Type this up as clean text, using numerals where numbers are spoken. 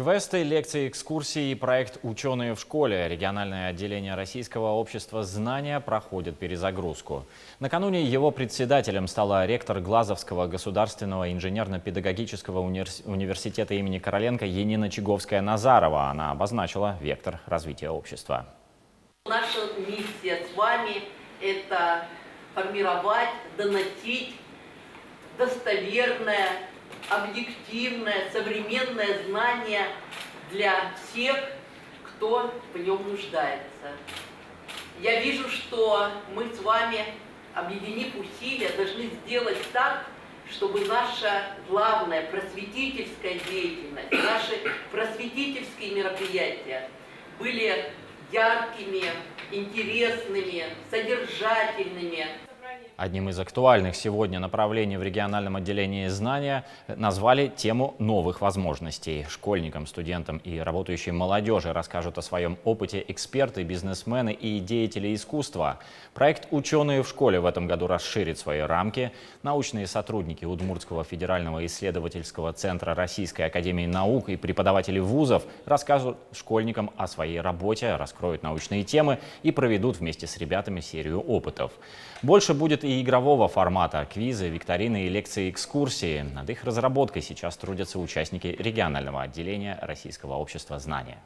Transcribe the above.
Квесты, лекции, экскурсии и проект «Ученые в школе». Региональное отделение Российского общества знания проходит перезагрузку. Накануне его председателем стала ректор Глазовского государственного инженерно-педагогического университета имени Короленко Янина Чиговская-Назарова. Она обозначила вектор развития общества. Наша миссия с вами – это формировать, доносить достоверное, объективное, современное знание для всех, кто в нем нуждается. Я вижу, что мы с вами, объединив усилия, должны сделать так, чтобы наша главная просветительская деятельность, наши просветительские мероприятия были яркими, интересными, содержательными. Одним из актуальных сегодня направлений в региональном отделении знания назвали тему новых возможностей. Школьникам, студентам и работающей молодежи расскажут о своем опыте эксперты, бизнесмены и деятели искусства. Проект «Ученые в школе» в этом году расширит свои рамки. Научные сотрудники Удмуртского федерального исследовательского центра Российской академии наук и преподаватели вузов расскажут школьникам о своей работе, раскроют научные темы и проведут вместе с ребятами серию опытов. Больше будет и игрового формата – квизы, викторины и лекции, экскурсии. Над их разработкой сейчас трудятся участники регионального отделения Российского общества знания.